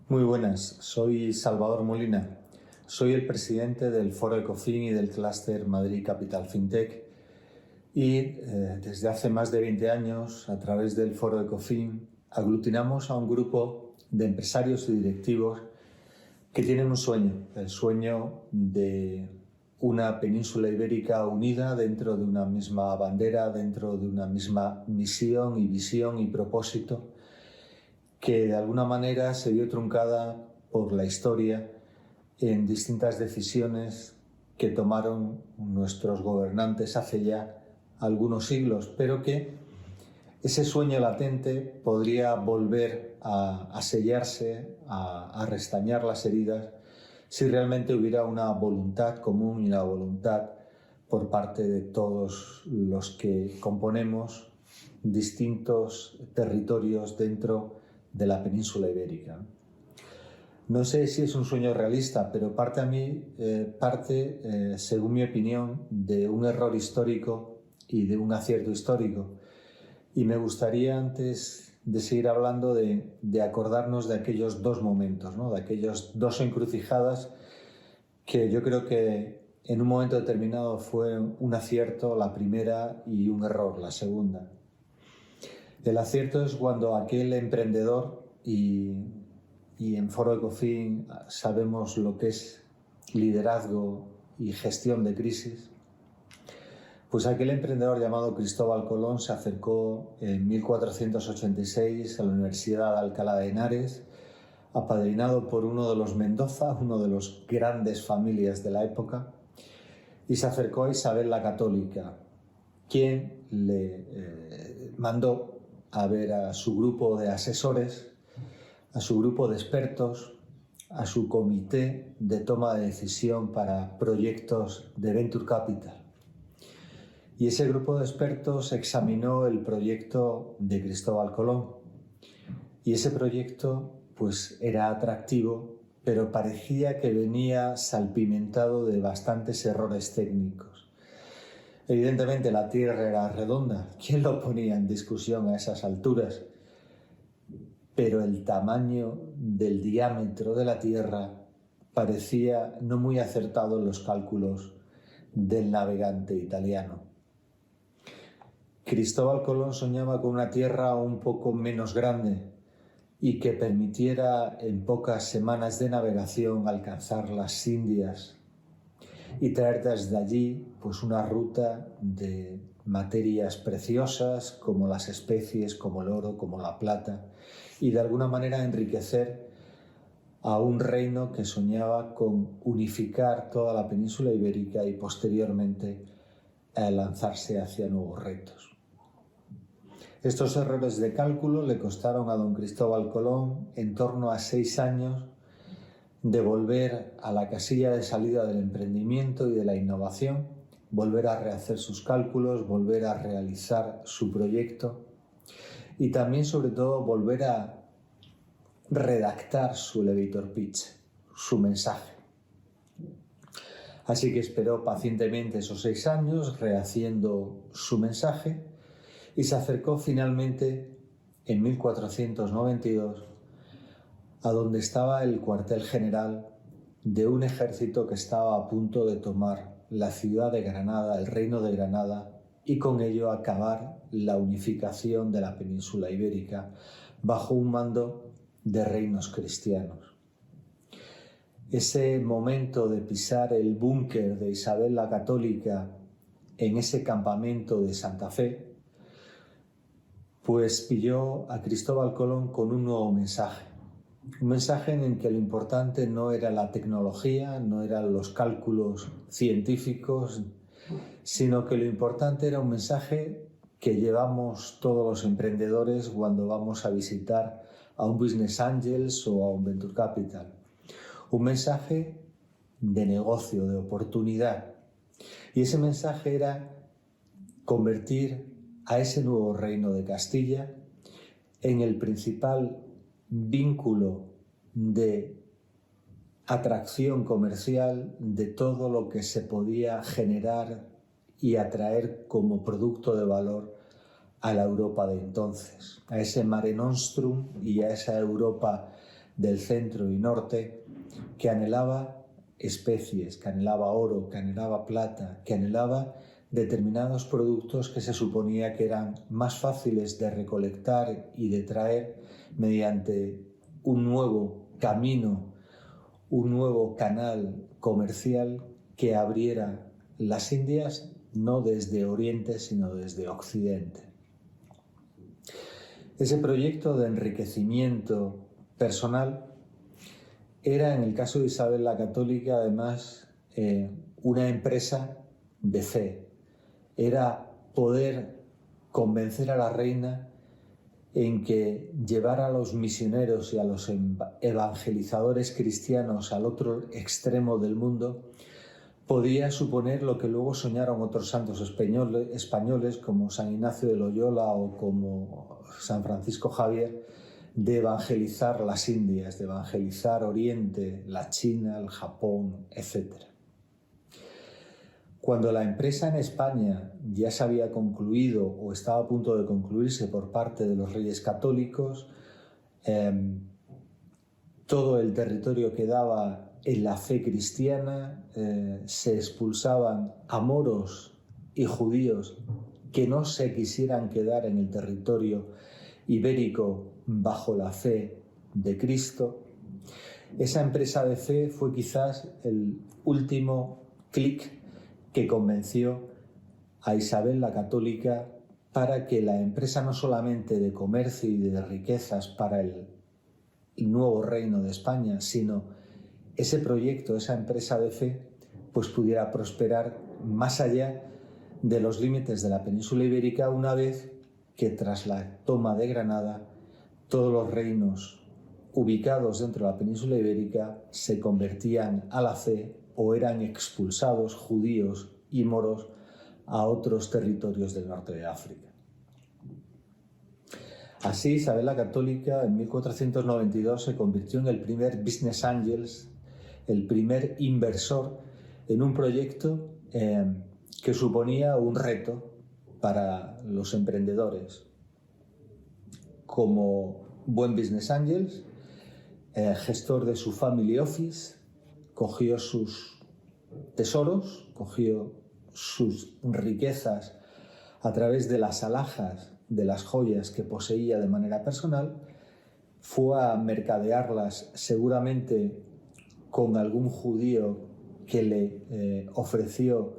Muy buenas, soy Salvador Molina. Soy el presidente del Foro Ecofin y del Clúster Madrid Capital FinTech y desde hace más de 20 años, a través del Foro Ecofin, aglutinamos a un grupo de empresarios y directivos que tienen un sueño, el sueño de una península ibérica unida dentro de una misma bandera, dentro de una misma misión y visión y propósito, que de alguna manera se vio truncada por la historia en distintas decisiones que tomaron nuestros gobernantes hace ya algunos siglos, pero que ese sueño latente podría volver a sellarse, a restañar las heridas, si realmente hubiera una voluntad común y una voluntad por parte de todos los que componemos distintos territorios dentro de la península ibérica. No sé si es un sueño realista, pero parte, según mi opinión, de un error histórico y de un acierto histórico. Y me gustaría, antes de seguir hablando, de acordarnos de aquellos dos momentos, ¿no? De aquellos dos encrucijadas que yo creo que en un momento determinado fue un acierto la primera y un error la segunda. El acierto es cuando aquel emprendedor, y en Foro Ecofin sabemos lo que es liderazgo y gestión de crisis, pues aquel emprendedor llamado Cristóbal Colón se acercó en 1486 a la Universidad de Alcalá de Henares, apadrinado por uno de los Mendoza, uno de los grandes familias de la época, y se acercó a Isabel la Católica, quien le mandó a ver a su grupo de asesores, a su grupo de expertos, a su comité de toma de decisión para proyectos de Venture Capital. Y ese grupo de expertos examinó el proyecto de Cristóbal Colón. Y ese proyecto pues era atractivo, pero parecía que venía salpimentado de bastantes errores técnicos. Evidentemente la Tierra era redonda, ¿quién lo ponía en discusión a esas alturas? Pero el tamaño del diámetro de la Tierra parecía no muy acertado en los cálculos del navegante italiano. Cristóbal Colón soñaba con una Tierra un poco menos grande y que permitiera en pocas semanas de navegación alcanzar las Indias y traer desde allí pues una ruta de materias preciosas como las especies, como el oro, como la plata, y de alguna manera enriquecer a un reino que soñaba con unificar toda la península ibérica y posteriormente lanzarse hacia nuevos retos. Estos errores de cálculo le costaron a don Cristóbal Colón en torno a 6 años de volver a la casilla de salida del emprendimiento y de la innovación, volver a rehacer sus cálculos, volver a realizar su proyecto y también, sobre todo, volver a redactar su elevator pitch, su mensaje. Así que esperó pacientemente esos 6 años rehaciendo su mensaje y se acercó finalmente en 1492 a donde estaba el cuartel general de un ejército que estaba a punto de tomar la ciudad de Granada, el reino de Granada, y con ello acabar la unificación de la península ibérica bajo un mando de reinos cristianos. Ese momento de pisar el búnker de Isabel la Católica en ese campamento de Santa Fe, pues pilló a Cristóbal Colón con un nuevo mensaje. Un mensaje en el que lo importante no era la tecnología, no eran los cálculos científicos, sino que lo importante era un mensaje que llevamos todos los emprendedores cuando vamos a visitar a un Business Angels o a un Venture Capital. Un mensaje de negocio, de oportunidad. Y ese mensaje era convertir a ese nuevo reino de Castilla en el principal vínculo de atracción comercial de todo lo que se podía generar y atraer como producto de valor a la Europa de entonces, a ese Mare Nostrum y a esa Europa del centro y norte, que anhelaba especies, que anhelaba oro, que anhelaba plata, que anhelaba determinados productos que se suponía que eran más fáciles de recolectar y de traer mediante un nuevo camino, un nuevo canal comercial que abriera las Indias no desde Oriente sino desde Occidente. Ese proyecto de enriquecimiento personal era, en el caso de Isabel la Católica, además, una empresa de fe. Era poder convencer a la reina en que llevar a los misioneros y a los evangelizadores cristianos al otro extremo del mundo podía suponer lo que luego soñaron otros santos españoles como San Ignacio de Loyola o como San Francisco Javier, de evangelizar las Indias, de evangelizar Oriente, la China, el Japón, etc. Cuando la empresa en España ya se había concluido o estaba a punto de concluirse por parte de los reyes católicos, todo el territorio quedaba en la fe cristiana, se expulsaban a moros y judíos que no se quisieran quedar en el territorio ibérico bajo la fe de Cristo. Esa empresa de fe fue quizás el último clic que convenció a Isabel la Católica para que la empresa no solamente de comercio y de riquezas para el nuevo reino de España, sino ese proyecto, esa empresa de fe, pues pudiera prosperar más allá de los límites de la península ibérica, una vez que tras la toma de Granada todos los reinos ubicados dentro de la península ibérica se convertían a la fe o eran expulsados judíos y moros a otros territorios del norte de África. Así, Isabel la Católica en 1492 se convirtió en el primer business angels, el primer inversor en un proyecto que suponía un reto para los emprendedores. Como buen business angels, gestor de su family office, cogió sus tesoros, cogió sus riquezas a través de las alhajas de las joyas que poseía de manera personal, fue a mercadearlas seguramente con algún judío que le ofreció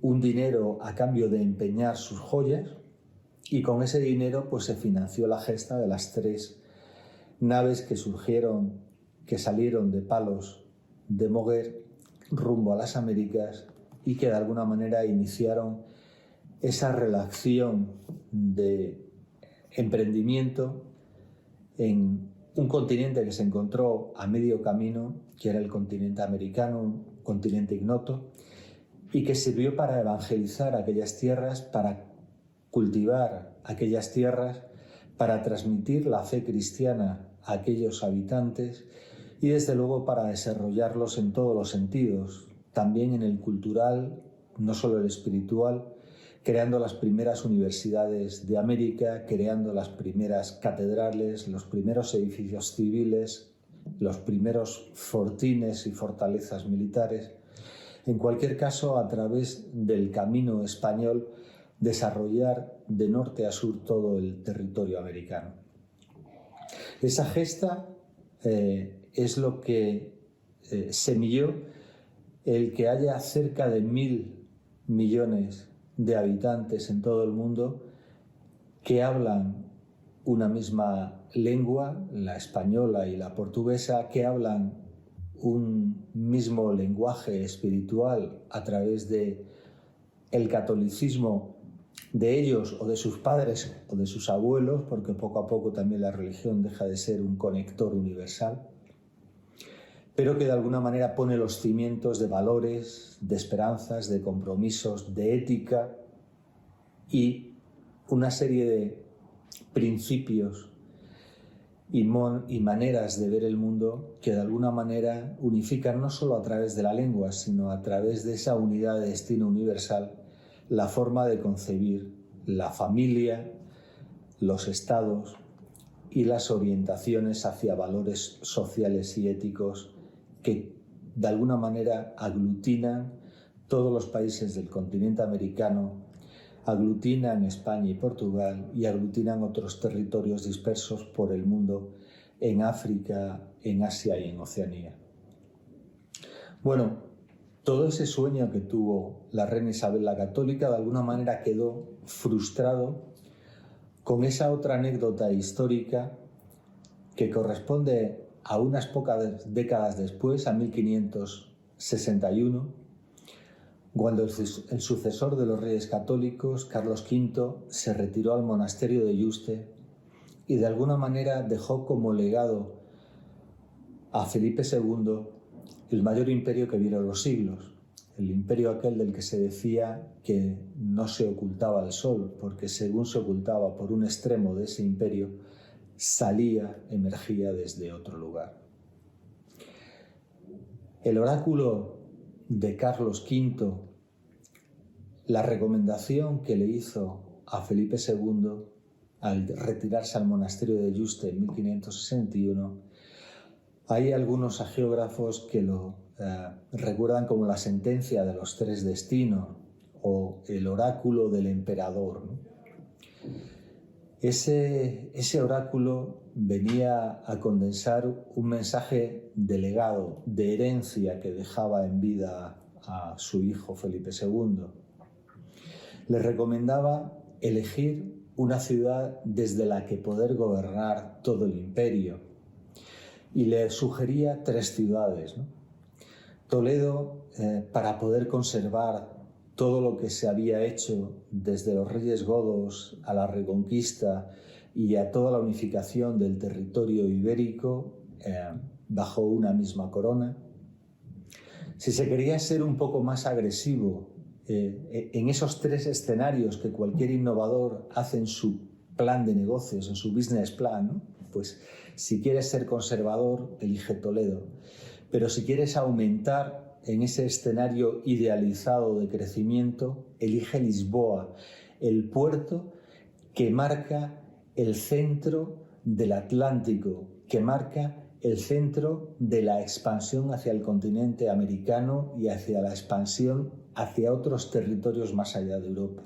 un dinero a cambio de empeñar sus joyas, y con ese dinero pues se financió la gesta de las 3 naves que salieron de Palos de Moguer rumbo a las Américas y que de alguna manera iniciaron esa relación de emprendimiento en un continente que se encontró a medio camino, que era el continente americano, un continente ignoto, y que sirvió para evangelizar aquellas tierras, para cultivar aquellas tierras, para transmitir la fe cristiana a aquellos habitantes y desde luego para desarrollarlos en todos los sentidos, también en el cultural, no solo el espiritual, creando las primeras universidades de América, creando las primeras catedrales, los primeros edificios civiles, los primeros fortines y fortalezas militares. En cualquier caso, a través del camino español, desarrollar de norte a sur todo el territorio americano. Esa gesta es lo que semilló el que haya cerca de 1.000 millones de habitantes en todo el mundo que hablan una misma lengua, la española y la portuguesa, que hablan un mismo lenguaje espiritual a través de el catolicismo de ellos o de sus padres o de sus abuelos, porque poco a poco también la religión deja de ser un conector universal, pero que de alguna manera pone los cimientos de valores, de esperanzas, de compromisos, de ética y una serie de principios y maneras de ver el mundo que de alguna manera unifican no solo a través de la lengua, sino a través de esa unidad de destino universal, la forma de concebir la familia, los estados y las orientaciones hacia valores sociales y éticos que de alguna manera aglutinan todos los países del continente americano, aglutinan España y Portugal y aglutinan otros territorios dispersos por el mundo, en África, en Asia y en Oceanía. Bueno, todo ese sueño que tuvo la reina Isabel la Católica de alguna manera quedó frustrado con esa otra anécdota histórica que corresponde a unas pocas décadas después, a 1561, cuando el sucesor de los reyes católicos, Carlos V, se retiró al monasterio de Yuste y de alguna manera dejó como legado a Felipe II el mayor imperio que vieron los siglos. El imperio aquel del que se decía que no se ocultaba el sol, porque según se ocultaba por un extremo de ese imperio, emergía desde otro lugar. El oráculo de Carlos V, la recomendación que le hizo a Felipe II al retirarse al monasterio de Yuste en 1561, hay algunos hagiógrafos que lo recuerdan como la sentencia de los tres destinos o el oráculo del emperador, ¿no? Ese oráculo venía a condensar un mensaje de legado, de herencia que dejaba en vida a su hijo Felipe II. Le recomendaba elegir una ciudad desde la que poder gobernar todo el imperio y le sugería 3 ciudades, ¿no? Toledo, para poder conservar todo lo que se había hecho desde los reyes godos a la Reconquista y a toda la unificación del territorio ibérico bajo una misma corona. Si se quería ser un poco más agresivo en esos 3 escenarios que cualquier innovador hace en su plan de negocios, en su business plan, ¿no? Pues si quieres ser conservador, elige Toledo. Pero si quieres aumentar en ese escenario idealizado de crecimiento, elige Lisboa, el puerto que marca el centro del Atlántico, que marca el centro de la expansión hacia el continente americano y hacia la expansión hacia otros territorios más allá de Europa.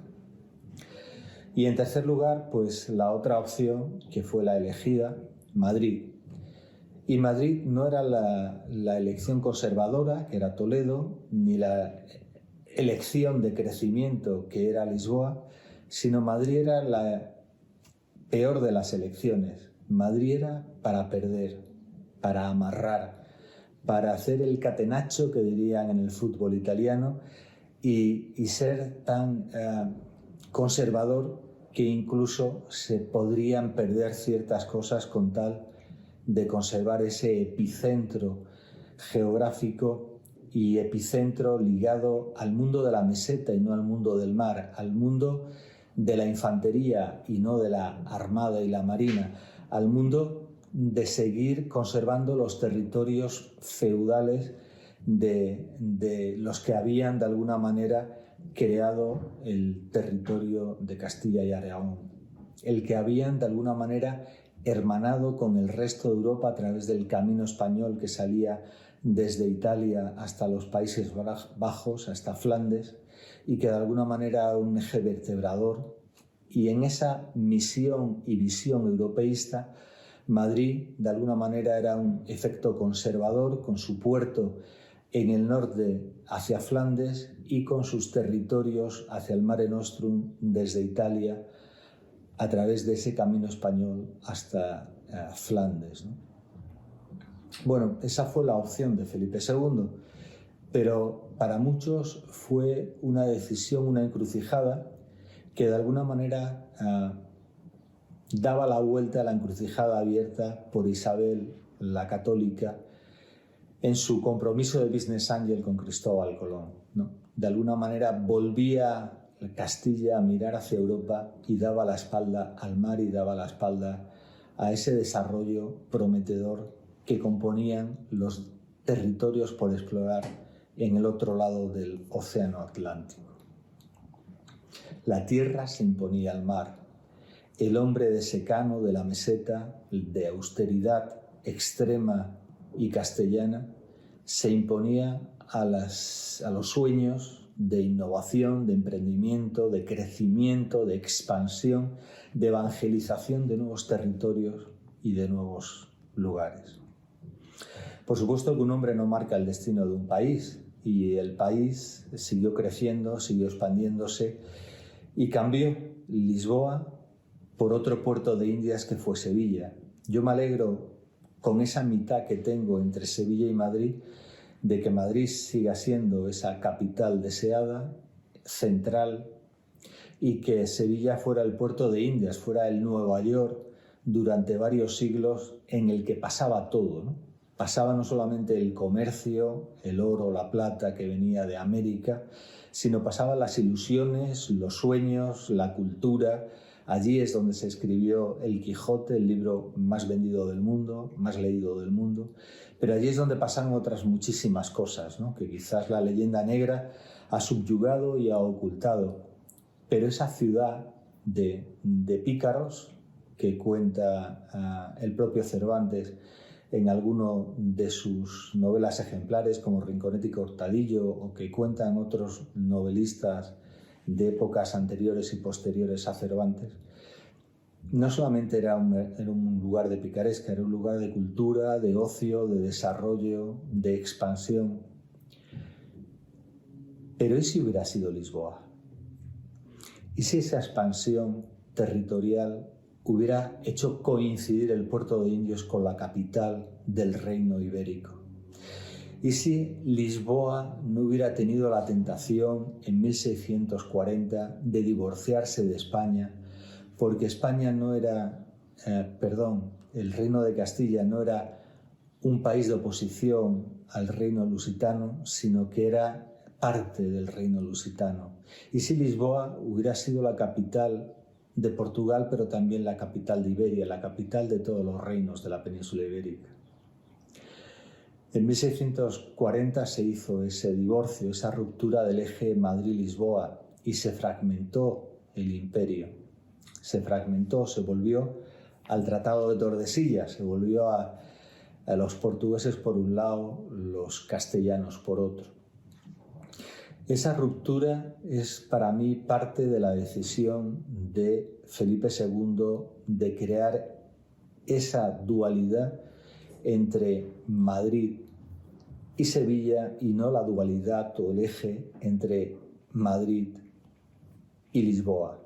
Y en tercer lugar, pues la otra opción, que fue la elegida, Madrid. Y Madrid no era la elección conservadora, que era Toledo, ni la elección de crecimiento, que era Lisboa, sino Madrid era la peor de las elecciones. Madrid era para perder, para amarrar, para hacer el catenaccio, que dirían en el fútbol italiano, y ser tan conservador que incluso se podrían perder ciertas cosas con tal de conservar ese epicentro geográfico y epicentro ligado al mundo de la meseta y no al mundo del mar, al mundo de la infantería y no de la armada y la marina, al mundo de seguir conservando los territorios feudales de los que habían de alguna manera creado el territorio de Castilla y Aragón, el que habían de alguna manera hermanado con el resto de Europa a través del camino español que salía desde Italia hasta los Países Bajos, hasta Flandes, y que de alguna manera era un eje vertebrador. Y en esa misión y visión europeísta, Madrid de alguna manera era un efecto conservador, con su puerto en el norte hacia Flandes y con sus territorios hacia el Mare Nostrum desde Italia a través de ese camino español hasta Flandes, ¿no? Bueno, esa fue la opción de Felipe II, pero para muchos fue una decisión, una encrucijada que de alguna manera daba la vuelta a la encrucijada abierta por Isabel la Católica en su compromiso de business angel con Cristóbal Colón, ¿no? De alguna manera volvía Castilla a mirar hacia Europa y daba la espalda al mar y daba la espalda a ese desarrollo prometedor que componían los territorios por explorar en el otro lado del Océano Atlántico. La tierra se imponía al mar, el hombre de secano de la meseta, de austeridad extrema y castellana, se imponía a los sueños de innovación, de emprendimiento, de crecimiento, de expansión, de evangelización de nuevos territorios y de nuevos lugares. Por supuesto que un hombre no marca el destino de un país, y el país siguió creciendo, siguió expandiéndose y cambió Lisboa por otro puerto de Indias que fue Sevilla. Yo me alegro con esa mitad que tengo entre Sevilla y Madrid de que Madrid siga siendo esa capital deseada, central, y que Sevilla fuera el puerto de Indias, fuera el Nueva York durante varios siglos en el que pasaba todo, ¿no? Pasaba no solamente el comercio, el oro, la plata que venía de América, sino pasaban las ilusiones, los sueños, la cultura. Allí es donde se escribió El Quijote, el libro más vendido del mundo, más leído del mundo. Pero allí es donde pasan otras muchísimas cosas, ¿no? Que quizás la leyenda negra ha subyugado y ha ocultado. Pero esa ciudad de pícaros que cuenta el propio Cervantes en alguno de sus novelas ejemplares como Rinconete y Cortadillo, o que cuentan otros novelistas de épocas anteriores y posteriores a Cervantes, no solamente era un lugar de picaresca, era un lugar de cultura, de ocio, de desarrollo, de expansión. Pero ¿y si hubiera sido Lisboa? ¿Y si esa expansión territorial hubiera hecho coincidir el puerto de Indios con la capital del reino ibérico? ¿Y si Lisboa no hubiera tenido la tentación en 1640 de divorciarse de España, porque España no era, el reino de Castilla no era un país de oposición al reino lusitano, sino que era parte del reino lusitano? ¿Y si Lisboa hubiera sido la capital de Portugal, pero también la capital de Iberia, la capital de todos los reinos de la península ibérica? En 1640 se hizo ese divorcio, esa ruptura del eje Madrid-Lisboa, y se fragmentó el imperio. Se fragmentó, se volvió al Tratado de Tordesillas, se volvió a los portugueses por un lado, los castellanos por otro. Esa ruptura es para mí parte de la decisión de Felipe II de crear esa dualidad entre Madrid y Sevilla, y no la dualidad o el eje entre Madrid y Lisboa.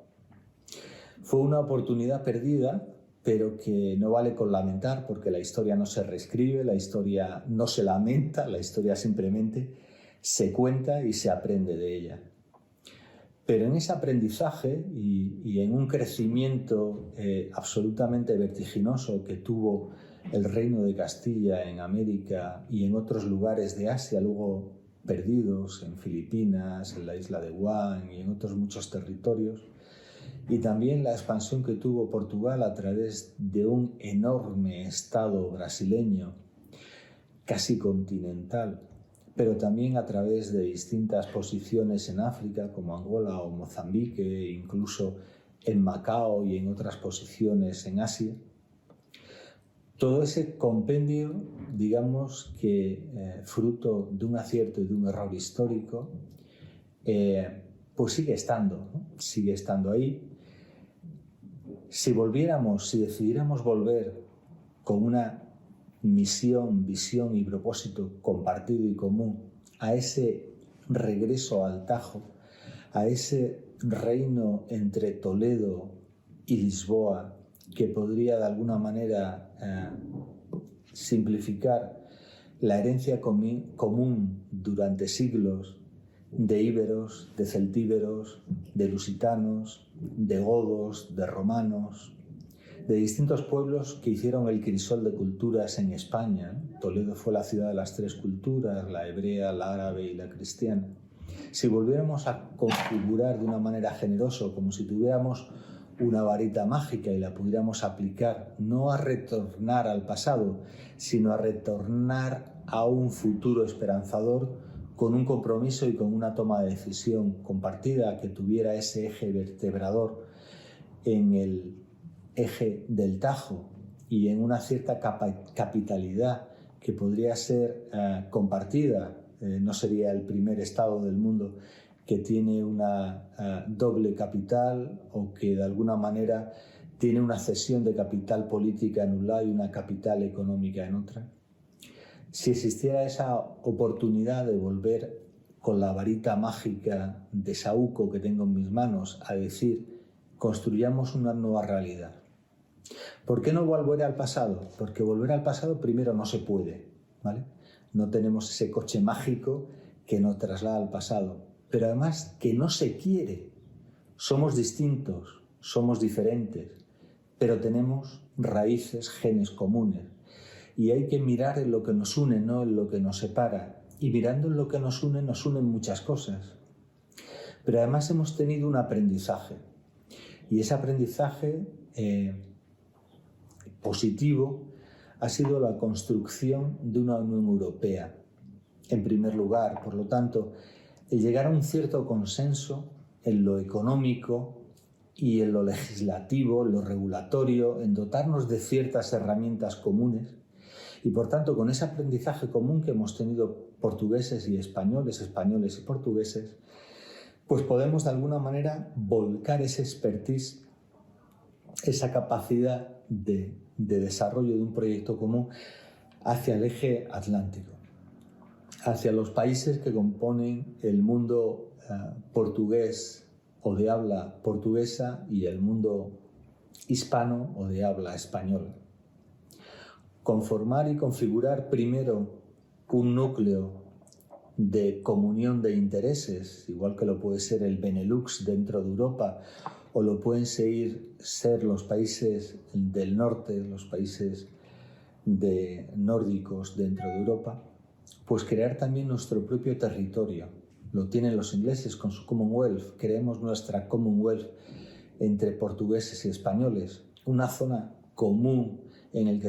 Fue una oportunidad perdida, pero que no vale con lamentar, porque la historia no se reescribe, la historia no se lamenta, la historia simplemente se cuenta y se aprende de ella. Pero en ese aprendizaje y en un crecimiento absolutamente vertiginoso que tuvo el Reino de Castilla en América y en otros lugares de Asia, luego perdidos en Filipinas, en la isla de Guam y en otros muchos territorios, y también la expansión que tuvo Portugal a través de un enorme estado brasileño, casi continental, pero también a través de distintas posiciones en África, como Angola o Mozambique, incluso en Macao y en otras posiciones en Asia. Todo ese compendio, digamos que fruto de un acierto y de un error histórico, pues sigue estando, ¿no? Sigue estando ahí. Si decidiéramos volver con una misión, visión y propósito compartido y común a ese regreso al Tajo, a ese reino entre Toledo y Lisboa, que podría de alguna manera simplificar la herencia común durante siglos de íberos, de celtíberos, de lusitanos, de godos, de romanos, de distintos pueblos que hicieron el crisol de culturas en España. Toledo fue la ciudad de las tres culturas, la hebrea, la árabe y la cristiana. Si volviéramos a configurar de una manera generosa, como si tuviéramos una varita mágica y la pudiéramos aplicar, no a retornar al pasado, sino a retornar a un futuro esperanzador, con un compromiso y con una toma de decisión compartida que tuviera ese eje vertebrador en el eje del Tajo y en una cierta capitalidad que podría ser compartida, no sería el primer Estado del mundo que tiene una doble capital o que de alguna manera tiene una cesión de capital política en un lado y una capital económica en otra. Si existiera esa oportunidad de volver con la varita mágica de saúco que tengo en mis manos a decir, construyamos una nueva realidad. ¿Por qué no volver al pasado? Porque volver al pasado primero no se puede, ¿vale? No tenemos ese coche mágico que nos traslada al pasado, pero además que no se quiere. Somos distintos, somos diferentes, pero tenemos raíces, genes comunes. Y hay que mirar en lo que nos une, no en lo que nos separa. Y mirando en lo que nos unen muchas cosas. Pero además hemos tenido un aprendizaje. Y ese aprendizaje positivo ha sido la construcción de una Unión Europea, en primer lugar. Por lo tanto, el llegar a un cierto consenso en lo económico y en lo legislativo, en lo regulatorio, en dotarnos de ciertas herramientas comunes. Y por tanto, con ese aprendizaje común que hemos tenido portugueses y españoles, españoles y portugueses, pues podemos de alguna manera volcar ese expertise, esa capacidad de desarrollo de un proyecto común hacia el eje atlántico, hacia los países que componen el mundo portugués o de habla portuguesa y el mundo hispano o de habla española. Conformar y configurar primero un núcleo de comunión de intereses, igual que lo puede ser el Benelux dentro de Europa, o lo pueden ser los países del norte, los países nórdicos dentro de Europa, pues crear también nuestro propio territorio. Lo tienen los ingleses con su Commonwealth, creemos nuestra Commonwealth entre portugueses y españoles, una zona común en el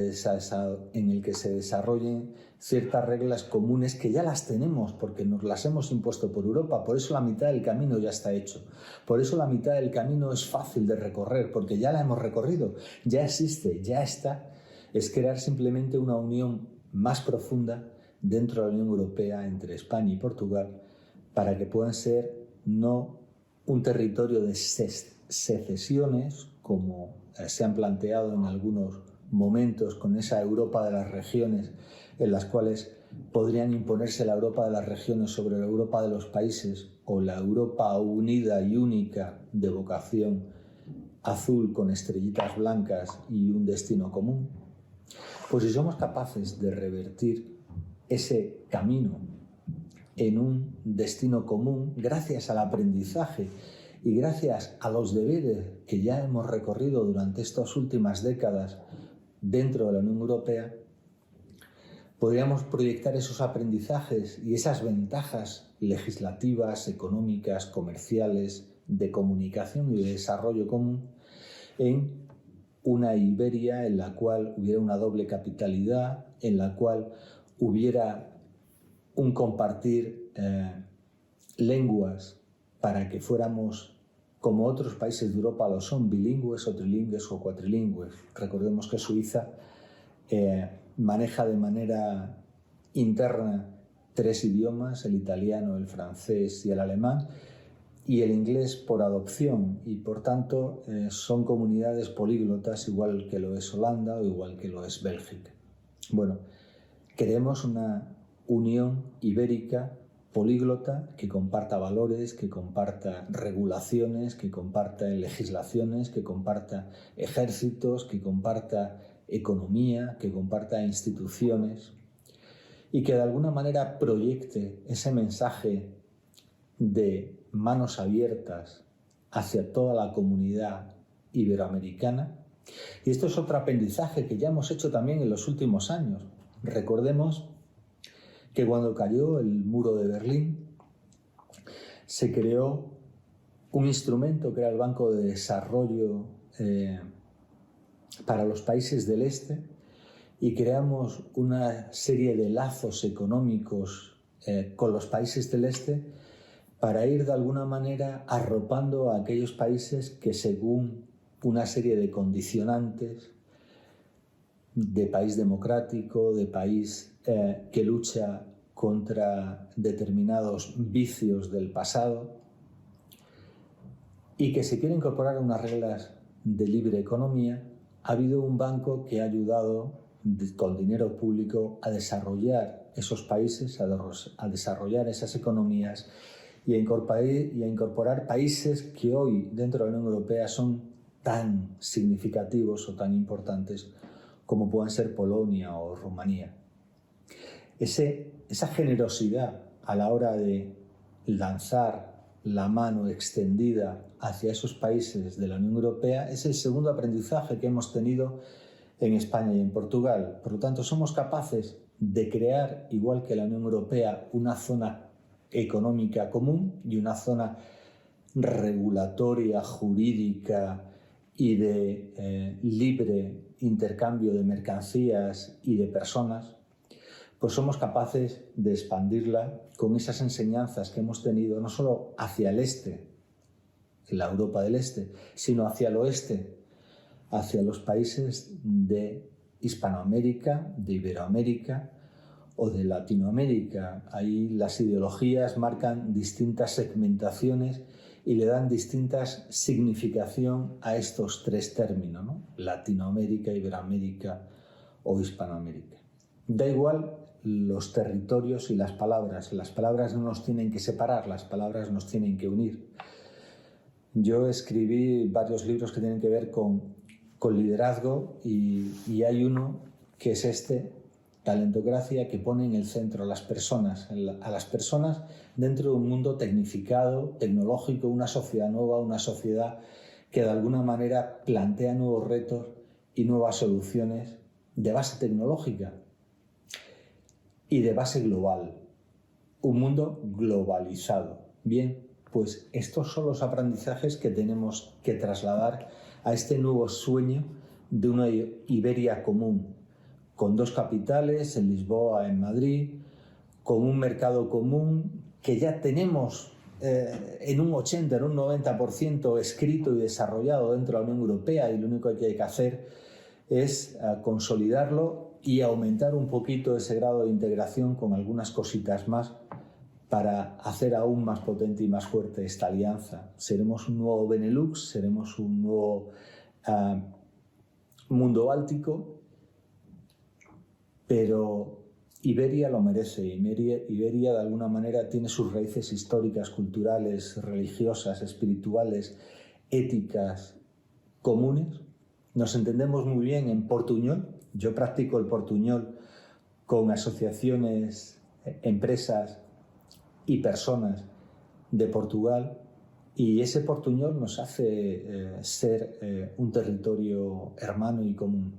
que se desarrollen ciertas reglas comunes que ya las tenemos porque nos las hemos impuesto por Europa. Por eso la mitad del camino ya está hecho. Por eso la mitad del camino es fácil de recorrer, porque ya la hemos recorrido, ya existe, ya está. Es crear simplemente una unión más profunda dentro de la Unión Europea entre España y Portugal para que puedan ser no un territorio de secesiones como se han planteado en algunos momentos con esa Europa de las regiones en las cuales podrían imponerse la Europa de las regiones sobre la Europa de los países o la Europa unida y única de vocación azul con estrellitas blancas y un destino común. Pues si somos capaces de revertir ese camino en un destino común gracias al aprendizaje y gracias a los deberes que ya hemos recorrido durante estas últimas décadas dentro de la Unión Europea, podríamos proyectar esos aprendizajes y esas ventajas legislativas, económicas, comerciales, de comunicación y de desarrollo común en una Iberia en la cual hubiera una doble capitalidad, en la cual hubiera un compartir lenguas para que fuéramos, como otros países de Europa lo son, bilingües o trilingües o cuatrilingües. Recordemos que Suiza maneja de manera interna 3 idiomas, el italiano, el francés y el alemán, y el inglés por adopción, y por tanto son comunidades políglotas igual que lo es Holanda o igual que lo es Bélgica. Bueno, queremos una unión ibérica políglota que comparta valores, que comparta regulaciones, que comparta legislaciones, que comparta ejércitos, que comparta economía, que comparta instituciones y que de alguna manera proyecte ese mensaje de manos abiertas hacia toda la comunidad iberoamericana. Y esto es otro aprendizaje que ya hemos hecho también en los últimos años. Recordemos que cuando cayó el muro de Berlín se creó un instrumento que era el Banco de Desarrollo para los países del Este y creamos una serie de lazos económicos con los países del Este para ir de alguna manera arropando a aquellos países que según una serie de condicionantes de país democrático, de país que lucha contra determinados vicios del pasado y que se quiere incorporar a unas reglas de libre economía. Ha habido un banco que ha ayudado con dinero público a desarrollar esos países, a desarrollar esas economías y a incorporar países que hoy dentro de la Unión Europea son tan significativos o tan importantes como puedan ser Polonia o Rumanía. Esa generosidad a la hora de lanzar la mano extendida hacia esos países de la Unión Europea es el segundo aprendizaje que hemos tenido en España y en Portugal. Por lo tanto, somos capaces de crear, igual que la Unión Europea, una zona económica común y una zona regulatoria, jurídica y de libre intercambio de mercancías y de personas, pues somos capaces de expandirla con esas enseñanzas que hemos tenido no solo hacia el este, en la Europa del Este, sino hacia el oeste, hacia los países de Hispanoamérica, de Iberoamérica o de Latinoamérica. Ahí las ideologías marcan distintas segmentaciones y le dan distintas significación a estos tres términos, ¿no? Latinoamérica, Iberoamérica o Hispanoamérica. Da igual los territorios y las palabras no nos tienen que separar, las palabras nos tienen que unir. Yo escribí varios libros que tienen que ver con liderazgo y hay uno que es Talentocracia, que pone en el centro a las personas dentro de un mundo tecnificado, tecnológico, una sociedad nueva, una sociedad que de alguna manera plantea nuevos retos y nuevas soluciones de base tecnológica y de base global. Un mundo globalizado. Bien, pues estos son los aprendizajes que tenemos que trasladar a este nuevo sueño de una Iberia común, con dos capitales, en Lisboa, en Madrid, con un mercado común que ya tenemos en un 80, en un 90% escrito y desarrollado dentro de la Unión Europea, y lo único que hay que hacer es consolidarlo y aumentar un poquito ese grado de integración con algunas cositas más para hacer aún más potente y más fuerte esta alianza. Seremos un nuevo Benelux, seremos un nuevo mundo báltico, pero Iberia lo merece. Iberia de alguna manera tiene sus raíces históricas, culturales, religiosas, espirituales, éticas comunes. Nos entendemos muy bien en portuñol. Yo practico el portuñol con asociaciones, empresas y personas de Portugal, y ese portuñol nos hace ser un territorio hermano y común.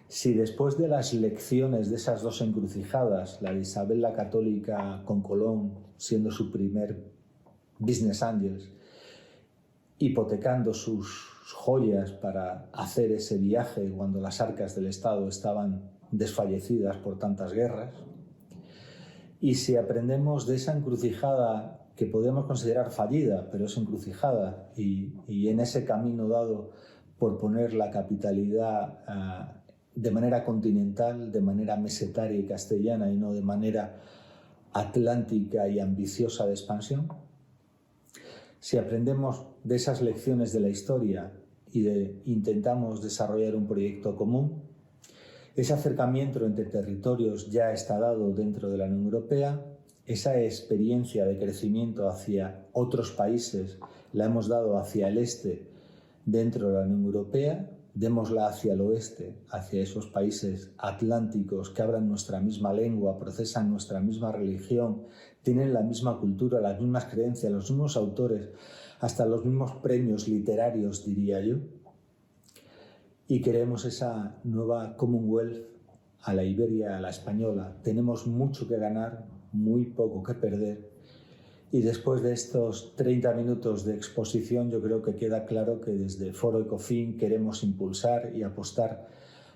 Si después de las lecciones de esas dos encrucijadas, la de Isabel la Católica con Colón siendo su primer business angels, hipotecando sus joyas para hacer ese viaje cuando las arcas del Estado estaban desfallecidas por tantas guerras, y si aprendemos de esa encrucijada que podemos considerar fallida, pero es encrucijada, y en ese camino dado por poner la capitalidad de manera continental, de manera mesetaria y castellana, y no de manera atlántica y ambiciosa de expansión, si aprendemos de esas lecciones de la historia y intentamos desarrollar un proyecto común, ese acercamiento entre territorios ya está dado dentro de la Unión Europea, esa experiencia de crecimiento hacia otros países la hemos dado hacia el este dentro de la Unión Europea, démosla hacia el oeste, hacia esos países atlánticos que hablan nuestra misma lengua, procesan nuestra misma religión, tienen la misma cultura, las mismas creencias, los mismos autores, hasta los mismos premios literarios, diría yo. Y queremos esa nueva Commonwealth a la Iberia, a la española. Tenemos mucho que ganar, muy poco que perder. Y después de estos 30 minutos de exposición, yo creo que queda claro que desde Foro Ecofin queremos impulsar y apostar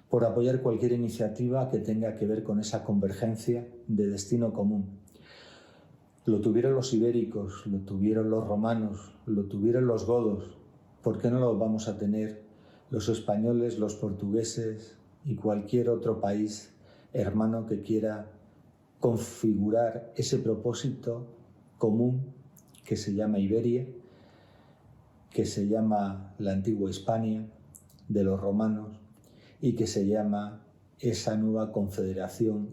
por apoyar cualquier iniciativa que tenga que ver con esa convergencia de destino común. Lo tuvieron los ibéricos, lo tuvieron los romanos, lo tuvieron los godos, ¿por qué no lo vamos a tener los españoles, los portugueses y cualquier otro país hermano que quiera configurar ese propósito común que se llama Iberia, que se llama la antigua Hispania de los romanos y que se llama esa nueva confederación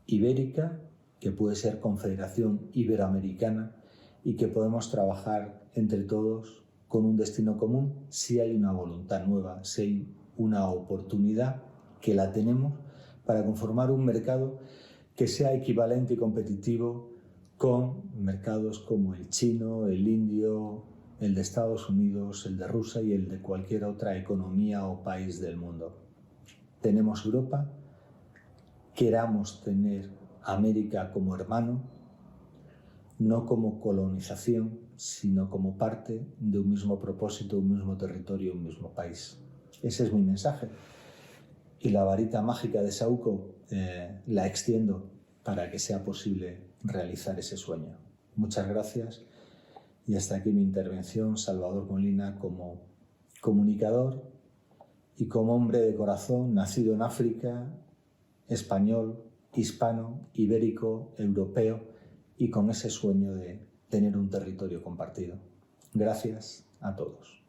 ibérica, que puede ser confederación iberoamericana y que podemos trabajar entre todos con un destino común si hay una voluntad nueva, si hay una oportunidad, que la tenemos, para conformar un mercado que sea equivalente y competitivo con mercados como el chino, el indio, el de Estados Unidos, el de Rusia y el de cualquier otra economía o país del mundo. Tenemos Europa, queramos tener América como hermano, no como colonización, sino como parte de un mismo propósito, un mismo territorio, un mismo país. Ese es mi mensaje. Y la varita mágica de Saúco la extiendo para que sea posible realizar ese sueño. Muchas gracias y hasta aquí mi intervención. Salvador Molina, como comunicador y como hombre de corazón, nacido en África, español, hispano, ibérico, europeo y con ese sueño de tener un territorio compartido. Gracias a todos.